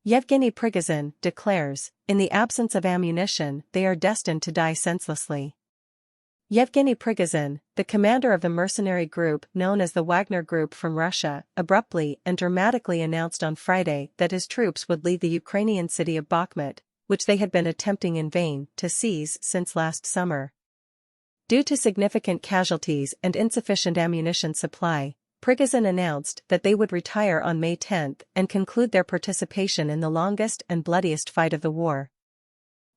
Yevgeny Prigozhin declares, in the absence of ammunition, they are destined to die senselessly. Yevgeny Prigozhin, the commander of the mercenary group known as the Wagner Group from Russia, abruptly and dramatically announced on Friday that his troops would leave the Ukrainian city of Bakhmut, which they had been attempting in vain to seize since last summer. Due to significant casualties and insufficient ammunition supply, Prigozhin announced that they would retire on May 10 and conclude their participation in the longest and bloodiest fight of the war.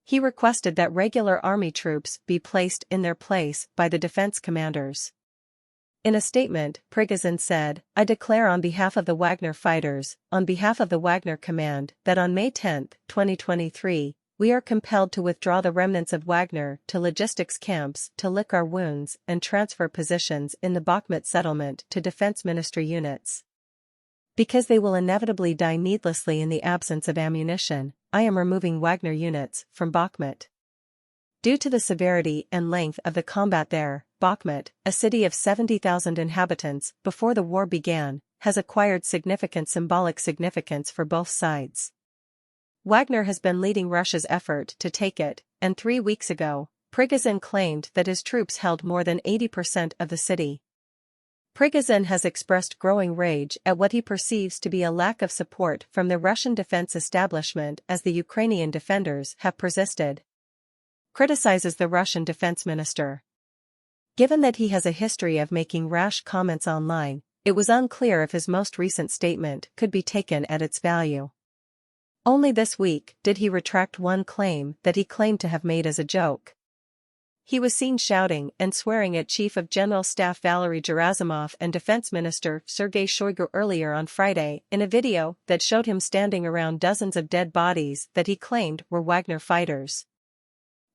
He requested that regular army troops be placed in their place by the defense commanders. In a statement, Prigozhin said, "I declare on behalf of the Wagner fighters, on behalf of the Wagner command, that on May 10, 2023, we are compelled to withdraw the remnants of Wagner to logistics camps to lick our wounds and transfer positions in the Bakhmut settlement to Defense Ministry units. Because they will inevitably die needlessly in the absence of ammunition, I am removing Wagner units from Bakhmut." Due to the severity and length of the combat there, Bakhmut, a city of 70,000 inhabitants before the war began, has acquired significant symbolic significance for both sides. Wagner has been leading Russia's effort to take it, and 3 weeks ago, Prigozhin claimed that his troops held more than 80% of the city. Prigozhin has expressed growing rage at what he perceives to be a lack of support from the Russian defense establishment as the Ukrainian defenders have persisted. Criticizes the Russian defense minister. Given that he has a history of making rash comments online, it was unclear if his most recent statement could be taken at its value. Only this week did he retract one claim that he claimed to have made as a joke. He was seen shouting and swearing at Chief of General Staff Valery Gerasimov and Defense Minister Sergei Shoigu earlier on Friday in a video that showed him standing around dozens of dead bodies that he claimed were Wagner fighters.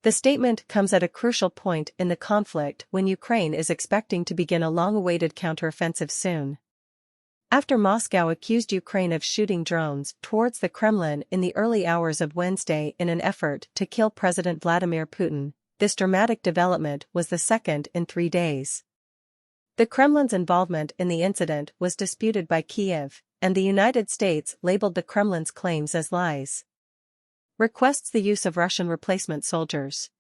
The statement comes at a crucial point in the conflict when Ukraine is expecting to begin a long-awaited counteroffensive soon. After Moscow accused Ukraine of shooting drones towards the Kremlin in the early hours of Wednesday in an effort to kill President Vladimir Putin, this dramatic development was the second in 3 days. The Kremlin's involvement in the incident was disputed by Kyiv, and the United States labeled the Kremlin's claims as lies. Requests the use of Russian replacement soldiers.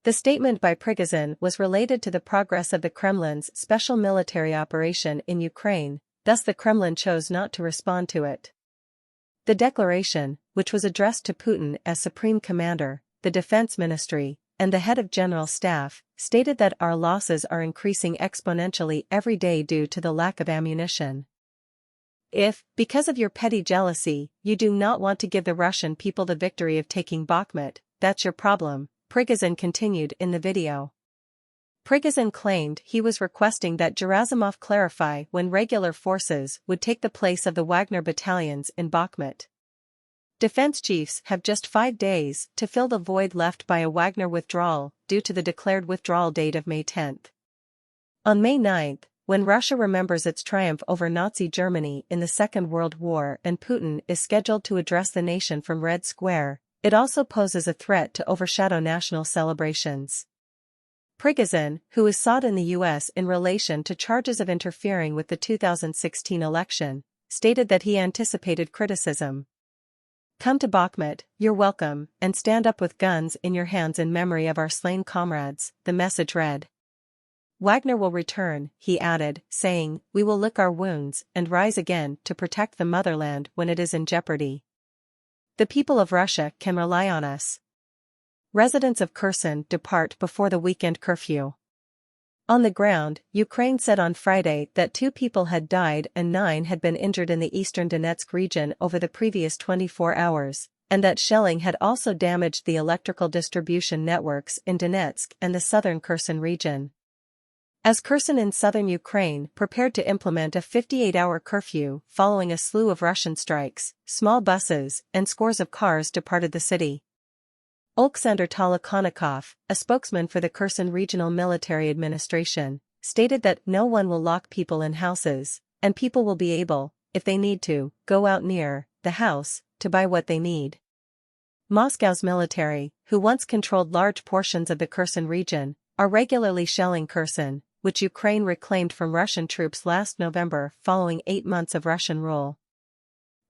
The statement by Prigozhin was related to the progress of the Kremlin's special military operation in Ukraine, thus the Kremlin chose not to respond to it. The declaration, which was addressed to Putin as Supreme Commander, the Defense Ministry, and the head of General Staff, stated that our losses are increasing exponentially every day due to the lack of ammunition. If, because of your petty jealousy, you do not want to give the Russian people the victory of taking Bakhmut, that's your problem, Prigozhin continued in the video. Prigozhin claimed he was requesting that Gerasimov clarify when regular forces would take the place of the Wagner battalions in Bakhmut. Defense chiefs have just 5 days to fill the void left by a Wagner withdrawal due to the declared withdrawal date of May 10. On May 9, when Russia remembers its triumph over Nazi Germany in the Second World War and Putin is scheduled to address the nation from Red Square, it also poses a threat to overshadow national celebrations. Prigozhin, who is sought in the U.S. in relation to charges of interfering with the 2016 election, stated that he anticipated criticism. "Come to Bakhmut, you're welcome, and stand up with guns in your hands in memory of our slain comrades," the message read. Wagner will return, he added, saying, "We will lick our wounds and rise again to protect the motherland when it is in jeopardy. The people of Russia can rely on us." Residents of Curson depart before the weekend curfew. On the ground, Ukraine said on Friday that 2 people had died and 9 had been injured in the eastern Donetsk region over the previous 24 hours, and that shelling had also damaged the electrical distribution networks in Donetsk and the southern Curson region. As Curson in southern Ukraine prepared to implement a 58-hour curfew following a slew of Russian strikes, small buses and scores of cars departed the city. Oleksandr Tolokonikov, a spokesman for the Curson Regional Military Administration, stated that no one will lock people in houses, and people will be able, if they need to, go out near the house to buy what they need. Moscow's military, who once controlled large portions of the Curson region, are regularly shelling Curson, which Ukraine reclaimed from Russian troops last November following 8 months of Russian rule.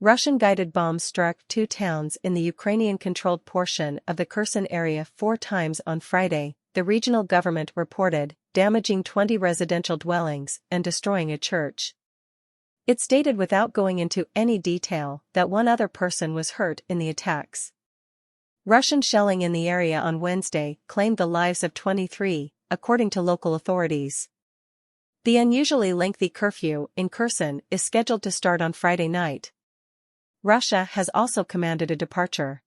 Russian-guided bombs struck 2 towns in the Ukrainian-controlled portion of the Curson area 4 times on Friday, the regional government reported, damaging 20 residential dwellings and destroying a church. It stated without going into any detail that 1 other person was hurt in the attacks. Russian shelling in the area on Wednesday claimed the lives of 23, according to local authorities. The unusually lengthy curfew in Curson is scheduled to start on Friday night. Russia has also commanded a departure.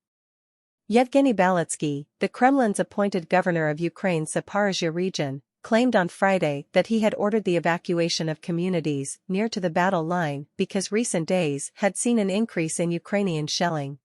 Yevgeny Balitsky, the Kremlin's appointed governor of Ukraine's Zaporizhzhia region, claimed on Friday that he had ordered the evacuation of communities near to the battle line because recent days had seen an increase in Ukrainian shelling.